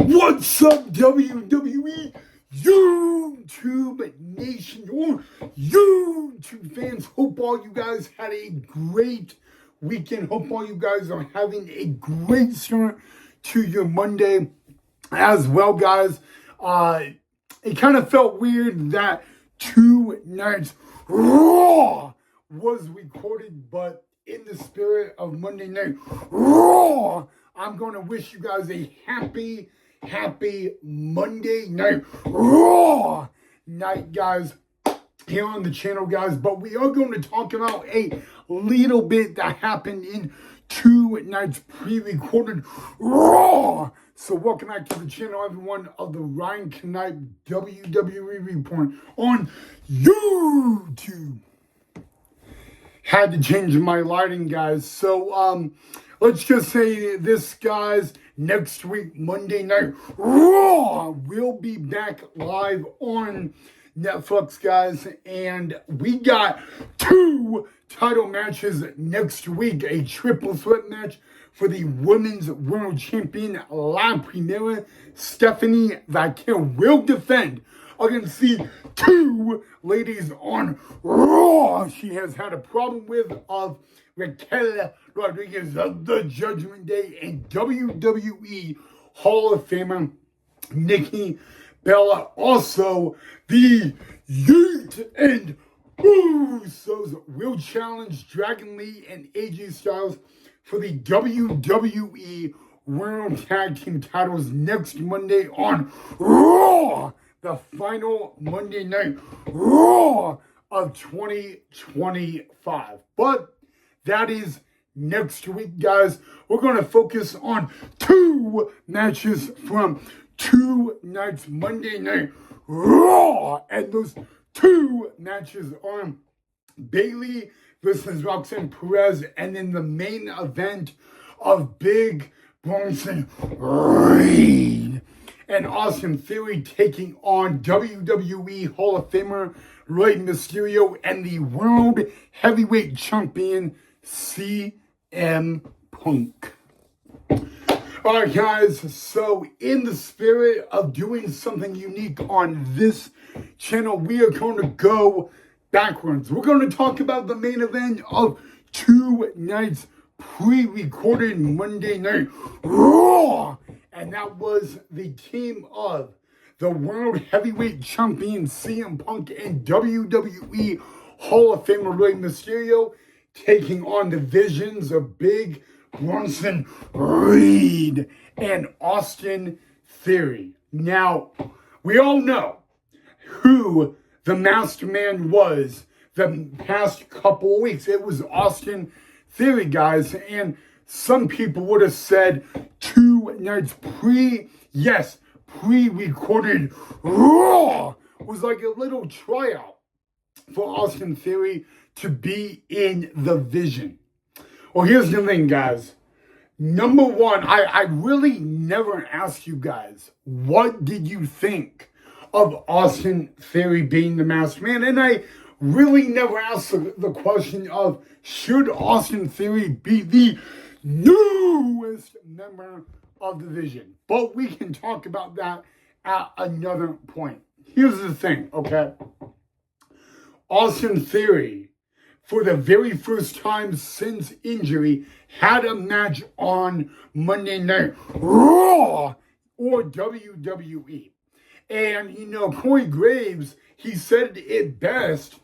What's up, WWE YouTube Nation or YouTube fans? Hope all you guys had a great weekend. Hope all you guys are having a great start to your Monday as well, guys. It kind of felt weird that two nights Raw was recorded, but in the spirit of Monday Night Raw, I'm going to wish you guys a happy Monday Night Raw night, guys, here on the channel, guys. But we are going to talk about a little bit that happened in two nights pre-recorded Raw. So welcome back to the channel, everyone, of the Ryan Knight WWE Report on YouTube. Had to change my lighting, guys. So, let's just say this, guys. Next week, Monday Night Raw will be back live on Netflix, guys. And we got two title matches next week. A triple threat match for the Women's World Champion, La Primera. Stephanie Vaquero will defend against the two ladies on Raw she has had a problem with, of Raquel Rodriguez of the Judgment Day and WWE Hall of Famer Nikki Bella. Also, the Yeet and Usos will challenge Dragon Lee and AJ Styles for the WWE World Tag Team titles next Monday on Raw, the final Monday Night Raw of 2025. But that is next week, guys. We're going to focus on two matches from two nights Monday Night Raw. And those two matches are Bayley versus Roxanne Perez, and then the main event of Big Bronson Reed and Austin Theory taking on WWE Hall of Famer Rey Mysterio and the World Heavyweight Champion CM Punk. Alright, guys, so in the spirit of doing something unique on this channel, we are going to go backwards. We're going to talk about the main event of two nights pre-recorded Monday Night Raw, and that was the team of the World Heavyweight Champion CM Punk and WWE Hall of Famer Rey Mysterio taking on the visions of Big Bronson Reed and Austin Theory. Now, we all know who the masked man was the past couple of weeks. It was Austin Theory, guys, and some people would have said two nights pre-recorded Raw was like a little tryout for Austin Theory to be in the vision. Well, here's the thing, guys. Number one, I really never asked you guys, what did you think of Austin Theory being the masked man? And I really never asked the question of, should Austin Theory be the newest member of the Vision? But we can talk about that at another point. Here's the thing, okay? Austin Theory, for the very first time since injury, had a match on Monday Night Raw or WWE. And, you know, Corey Graves, he said it best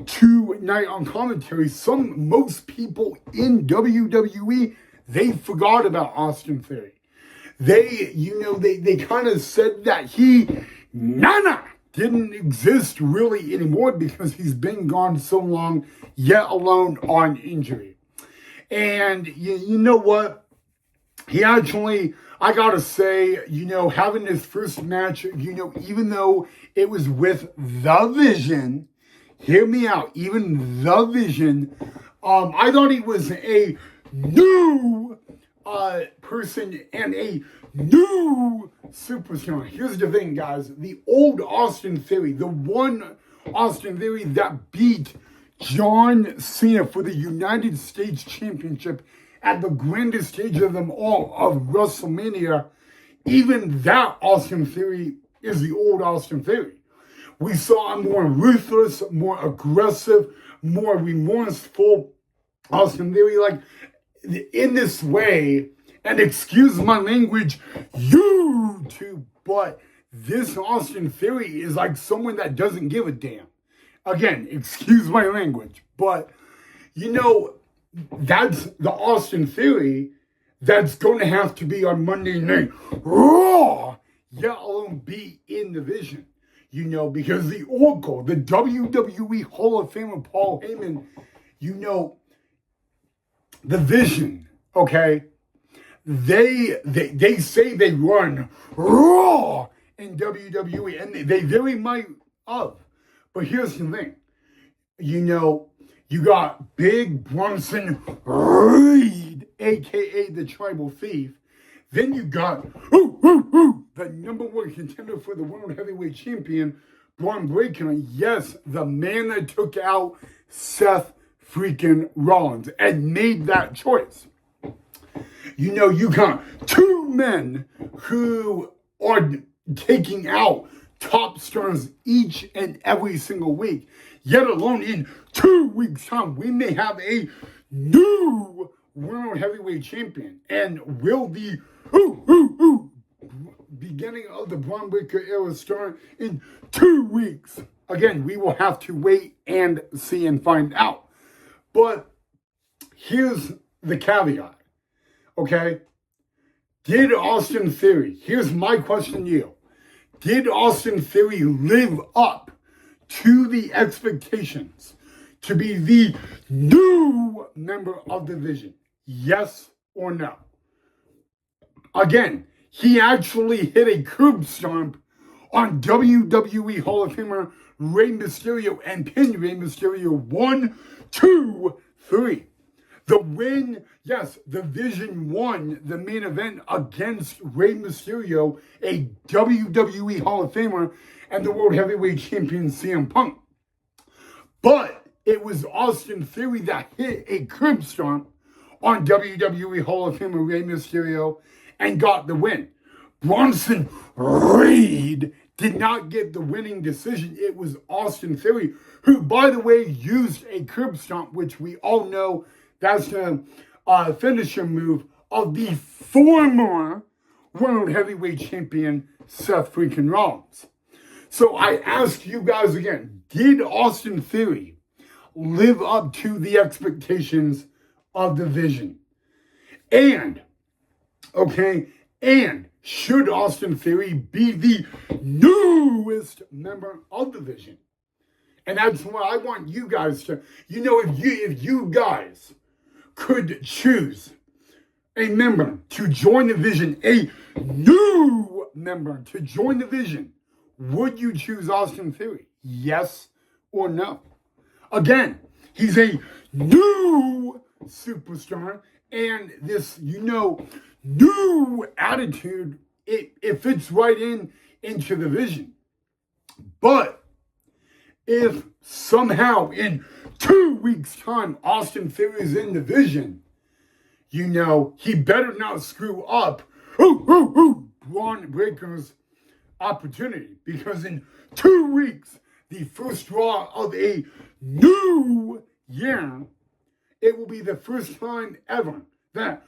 tonight on commentary. Most people in WWE, they forgot about Austin Theory. They kind of said that he didn't exist really anymore because he's been gone so long, yet alone on injury. And you know what? He actually, I gotta say, having his first match, even though it was with The Vision, hear me out, even The Vision, I thought he was a new person and a new superstar. Here's the thing, guys. The old Austin Theory, the one Austin Theory that beat John Cena for the United States Championship at the grandest stage of them all, of WrestleMania, even that Austin Theory is the old Austin Theory. We saw a more ruthless, more aggressive, more remorseful Austin Theory. Like, in this way, and excuse my language, YouTube, but this Austin Theory is like someone that doesn't give a damn. Again, excuse my language, but you know, that's the Austin Theory that's going to have to be on Monday Night Raw, let alone be in the Vision. You know, because the Oracle, the WWE Hall of Famer Paul Heyman, you know, the Vision, okay? They say they run Raw in WWE, and they very might have. But here's the thing. You know, you got Big Bronson Reed, a.k.a. the Tribal Thief. Then you got the number one contender for the World Heavyweight Champion, Braun Breaker. Yes, the man that took out Seth freaking Rollins and made that choice. You know, you got two men who are taking out top stars each and every single week. Yet alone in 2 weeks' time, we may have a new World Heavyweight Champion. And will the beginning of the Braun Breaker era start in 2 weeks? Again, we will have to wait and see and find out. But here's the caveat, okay? Did Austin Theory, here's my question to you. Did Austin Theory live up to the expectations to be the new member of the Vision? Yes or no? Again, he actually hit a curb stomp on WWE Hall of Famer Rey Mysterio and pinned Rey Mysterio 1, 2, 3. The win, yes, the Vision won the main event against Rey Mysterio, a WWE Hall of Famer, and the World Heavyweight Champion CM Punk. But it was Austin Theory that hit a curb stomp on WWE Hall of Famer Rey Mysterio and got the win. Bronson Reed did not get the winning decision. It was Austin Theory, who, by the way, used a curb stomp, which we all know that's the finisher move of the former World Heavyweight Champion Seth freaking Rollins. So I ask you guys again, did Austin Theory live up to the expectations of the Vision? And, okay, and should Austin Theory be the newest member of the Vision? And that's what I want you guys to, you know, if you guys could choose a member to join the Vision, a new member to join the Vision, would you choose Austin Theory? Yes or no? Again, he's a new superstar, and this, you know, new attitude, it fits right into the Vision. But if somehow in 2 weeks' time Austin Theory is in the Vision, you know, he better not screw up Braun Breaker's opportunity, because in 2 weeks, the first Raw of a new year, it will be the first time ever that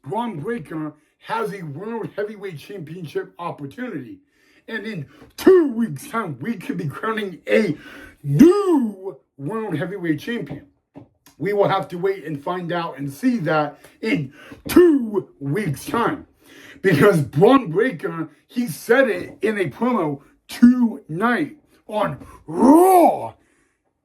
Braun Breaker has a World Heavyweight Championship opportunity. And in 2 weeks' time, we could be crowning a new World Heavyweight Champion. We will have to wait and find out and see that in 2 weeks' time. Because Braun Breaker, he said it in a promo tonight on Raw.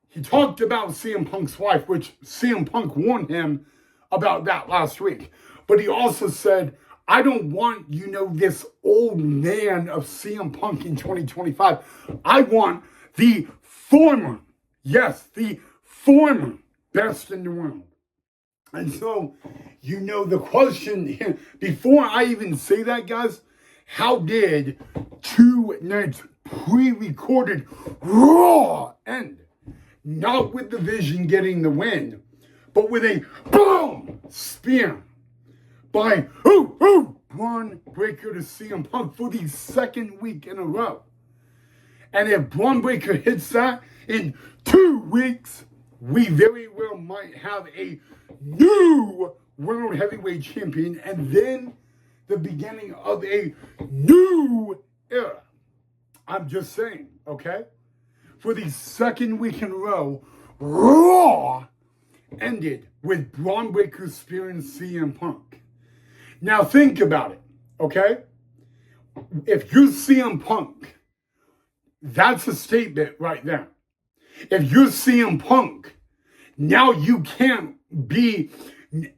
He talked about CM Punk's wife, which CM Punk warned him about that last week. But he also said, I don't want, you know, this old man of CM Punk in 2025. I want the former, yes, the former best in the world. And so, you know, the question, before I even say that, guys, how did 2 nights pre-recorded Raw end? Not with the Vision getting the win, but with a boom spear by Braun Breaker to CM Punk for the second week in a row. And if Braun Breaker hits that in 2 weeks, we very well might have a new World Heavyweight Champion and then the beginning of a new era. I'm just saying, okay? For the second week in a row, Raw ended with Braun Breaker spearing CM Punk. Now think about it, okay? If you're CM Punk, that's a statement right there. If you're CM Punk, now you can't be,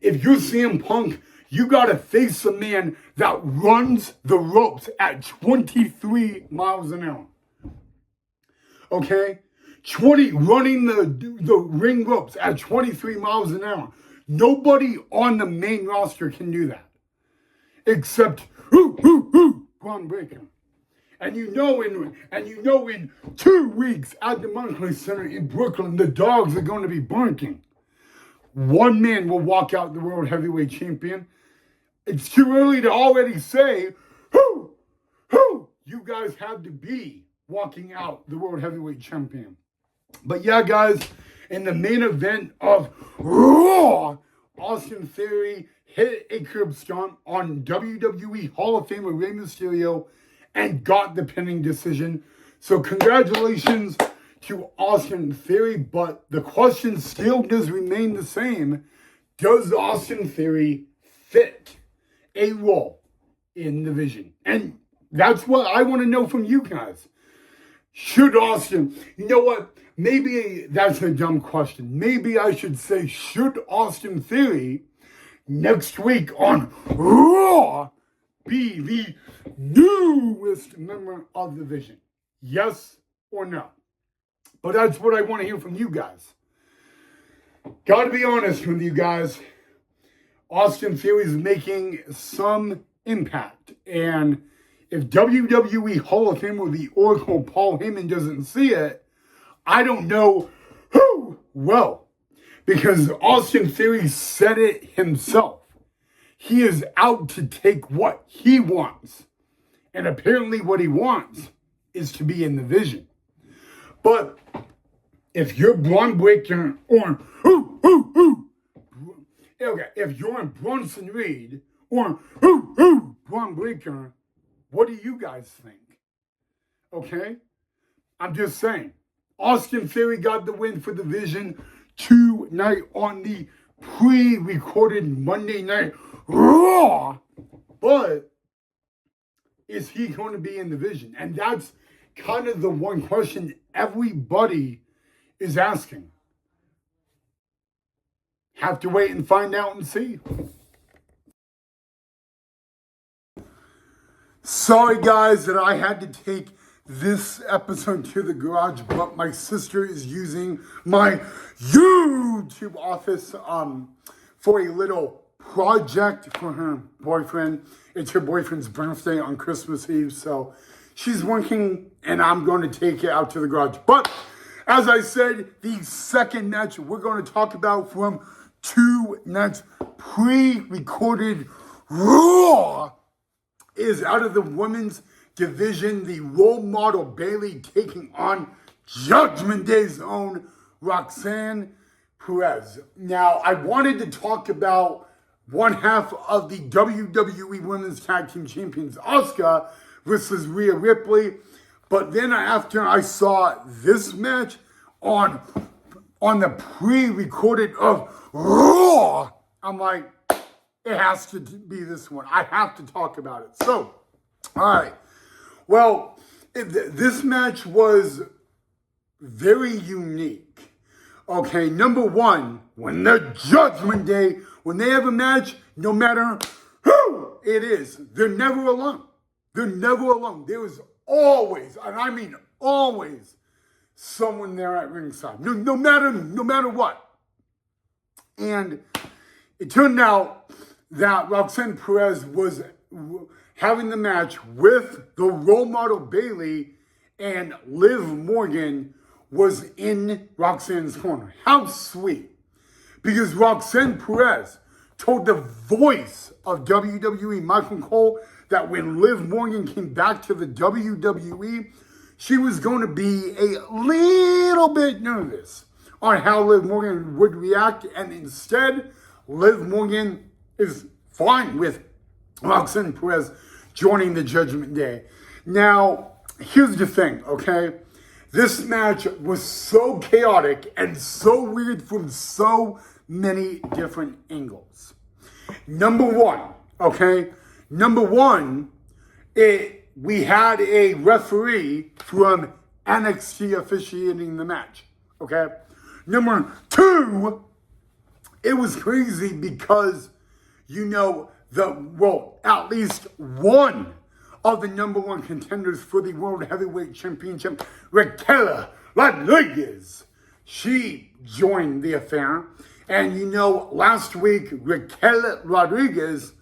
if you're CM Punk, you gotta face a man that runs the ropes at 23 miles an hour. Okay? Running the ring ropes at 23 miles an hour. Nobody on the main roster can do that. Except Braun Breaker. And you know in 2 weeks at the Barclays Center in Brooklyn, the dogs are going to be barking. One man will walk out the World Heavyweight Champion. It's too early to already say who you guys have to be walking out the World Heavyweight Champion. But yeah, guys, in the main event of Raw, Austin Theory hit a curb stomp on WWE Hall of Famer Rey Mysterio and got the pinning decision. So congratulations to Austin Theory, but the question still does remain the same. Does Austin Theory fit a role in the Vision? And that's what I want to know from you guys. Should Austin, you know what? Maybe that's a dumb question. Maybe I should say, should Austin Theory next week on Raw be the newest member of the Vision? Yes or no? But that's what I want to hear from you guys. Gotta be honest with you guys. Austin Theory is making some impact. And if WWE Hall of Famer, the Oracle Paul Heyman, doesn't see it, I don't know who will. Because Austin Theory said it himself. He is out to take what he wants. And apparently what he wants is to be in the Vision. But if you're Braun Breaker or if you're Bronson Reed or Braun Breaker, what do you guys think? Okay? I'm just saying. Austin Theory got the win for the Vision tonight on the pre-recorded Monday Night Raw. But is he going to be in the Vision? And that's kind of the one question everybody is asking. Have to wait and find out and see. Sorry, guys, that I had to take this episode to the garage, but my sister is using my YouTube office for a little project for her boyfriend. It's her boyfriend's birthday on Christmas Eve, so she's working, and I'm going to take it out to the garage. But as I said, the second match we're going to talk about from 2 nights pre-recorded Raw is out of the women's division, the role model Bayley taking on Judgment Day's own Roxanne Perez. Now, I wanted to talk about one half of the WWE Women's Tag Team Champions, Asuka versus Rhea Ripley, but then after I saw this match on the pre-recorded of Raw, I'm like, it has to be this one. I have to talk about it. So, all right. Well, this match was very unique. Okay, number one, when the Judgment Day, when they have a match, no matter who it is, they're never alone. They're never alone. There is always, and I mean always, someone there at ringside. No matter what. And it turned out that Roxanne Perez was having the match with the role model Bayley, and Liv Morgan was in Roxanne's corner. How sweet. Because Roxanne Perez told the voice of WWE, Michael Cole, that when Liv Morgan came back to the WWE, she was going to be a little bit nervous on how Liv Morgan would react, and instead, Liv Morgan is fine with Roxanne Perez joining the Judgment Day. Now, here's the thing, okay? This match was so chaotic and so weird from so many different angles. Number one, we had a referee from NXT officiating the match, okay? Number two, it was crazy because, at least one of the number one contenders for the World Heavyweight Championship, Raquel Rodriguez, she joined the affair. And last week, Raquel Rodriguez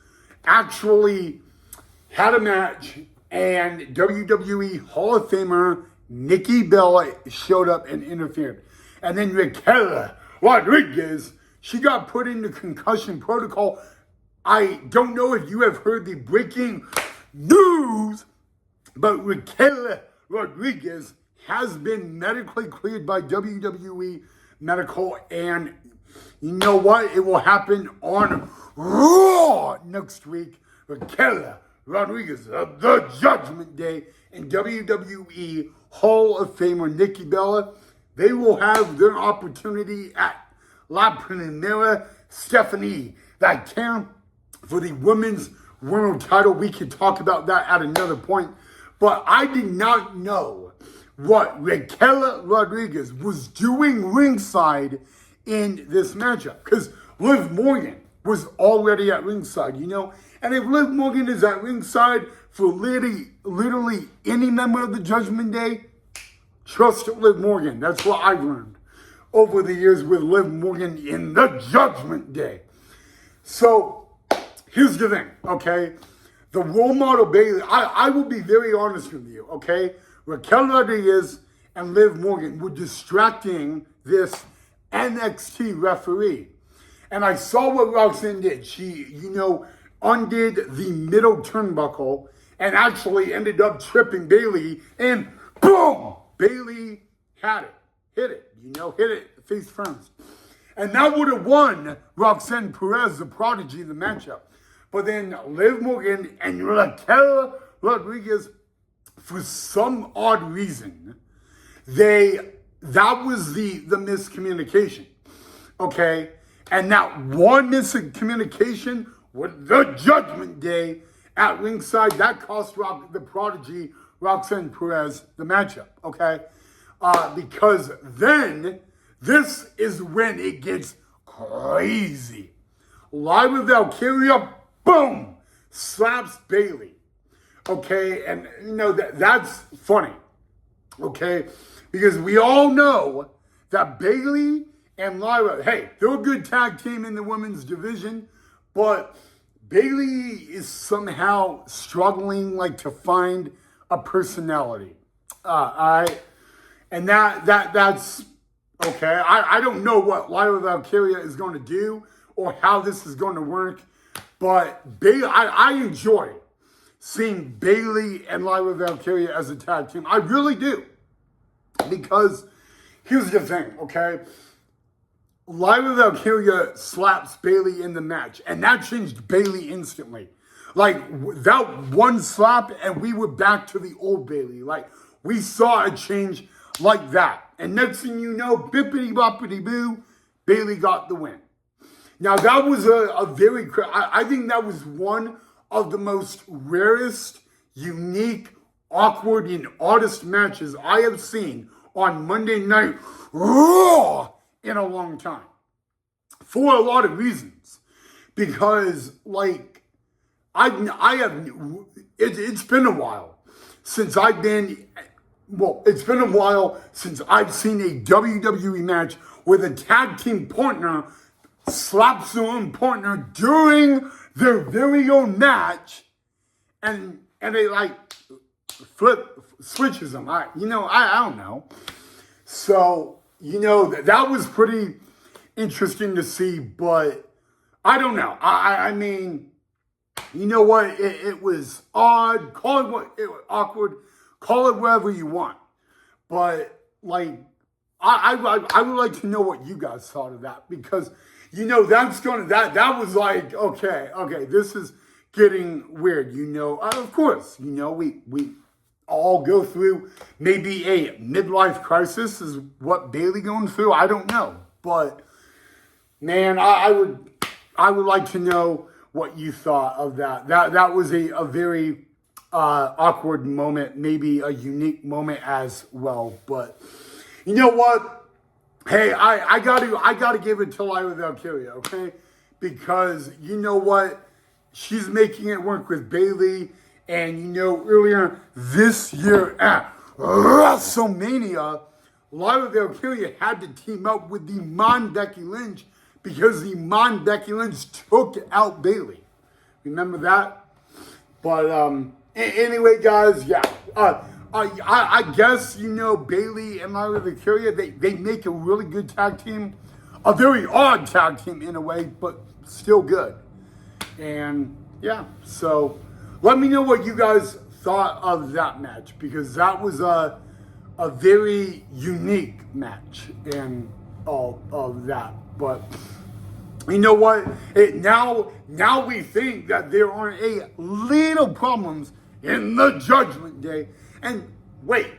actually had a match, and WWE Hall of Famer Nikki Bella showed up and interfered. And then Raquel Rodriguez, she got put into concussion protocol. I don't know if you have heard the breaking news, but Raquel Rodriguez has been medically cleared by WWE Medical, and you know what? It will happen on Raw next week. Raquel Rodriguez of the Judgment Day and WWE Hall of Famer Nikki Bella, they will have their opportunity at La Primera Stephanie Vacant for the women's world title. We can talk about that at another point. But I did not know what Raquel Rodriguez was doing ringside in this matchup, because Liv Morgan was already at ringside, And if Liv Morgan is at ringside for literally any member of the Judgment Day, trust Liv Morgan. That's what I've learned over the years with Liv Morgan in the Judgment Day. So here's the thing, okay? The role model Bayley, I will be very honest with you, okay? Raquel Rodriguez and Liv Morgan were distracting this NXT referee. And I saw what Roxanne did. She, undid the middle turnbuckle and actually ended up tripping Bayley, and boom! Bayley had it. Hit it face first. And that would have won Roxanne Perez, the prodigy, the matchup. But then Liv Morgan and Raquel Rodriguez, for some odd reason, that was the miscommunication, okay? And that one miscommunication with the Judgment Day at ringside, that cost the prodigy Roxanne Perez the matchup, okay? Because then, this is when it gets crazy. Lyra Valkyria, boom, slaps Bayley, okay? And, that's funny, okay? Because we all know that Bayley and Lyra, hey, they're a good tag team in the women's division, but Bayley is somehow struggling to find a personality. And that's okay. I don't know what Lyra Valkyria is going to do or how this is going to work, but Bayley, I enjoy seeing Bayley and Lyra Valkyria as a tag team. I really do. Because here's the thing, okay? Lyra Valkyria slaps Bayley in the match, and that changed Bayley instantly. That one slap, and we were back to the old Bayley. We saw a change like that. And next thing you know, bippity-boppity-boo, Bayley got the win. Now, that was I think that was one of the most rarest, unique, awkward, and oddest matches I have seen on Monday Night Raw in a long time. For a lot of reasons. Because, it's been a while since I've seen a WWE match where the tag team partner slaps their own partner during their very own match, and they switches them. I don't know. So, that was pretty interesting to see, but I don't know. I mean, you know what? It was odd. Call it what it was awkward. Call it whatever you want. But like, I would like to know what you guys thought of that, because that was like, okay, this is getting weird. Of course, we all go through maybe a midlife crisis is what Bayley going through. I don't know, but man, I would like to know what you thought of that. That was a very awkward moment, maybe a unique moment as well. But you know what? Hey, I gotta give it to Lyra Valkyria, okay? Because you know what? She's making it work with Bayley. And earlier this year at WrestleMania, Lyra Valkyria had to team up with the Iman Becky Lynch because the Iman Becky Lynch took out Bayley. Remember that? But anyway, guys, yeah. I guess Bayley and Lyra Valkyria, they make a really good tag team, a very odd tag team in a way, but still good. And yeah, so let me know what you guys thought of that match, because that was a very unique match and all of that. But you know what? Now we think that there are a little problems in the Judgment Day. And wait,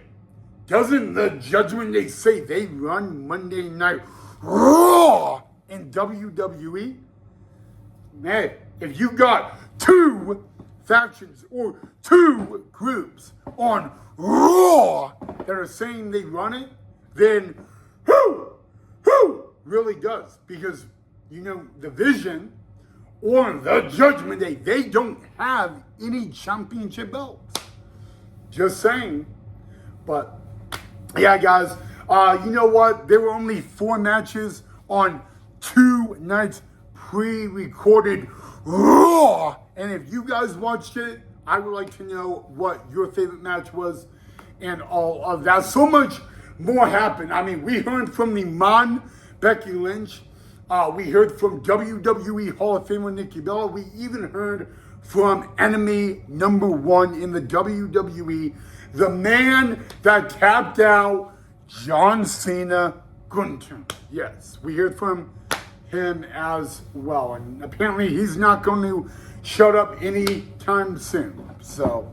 doesn't the Judgment Day say they run Monday Night Raw in WWE? Man, if you got two factions or two groups on Raw that are saying they run it, then who really does? Because the Vision or the Judgment Day, they don't have any championship belts. Just saying. But yeah, guys, you know what? There were only 4 matches on 2 nights pre-recorded Raw. And if you guys watched it, I would like to know what your favorite match was and all of that. So much more happened. I mean, we heard from the Iman Becky Lynch. We heard from WWE Hall of Famer Nikki Bella. We even heard from enemy number 1 in the WWE, the man that tapped out John Cena, Gunther. Yes, we heard from him as well. And apparently he's not going to shut up anytime soon. So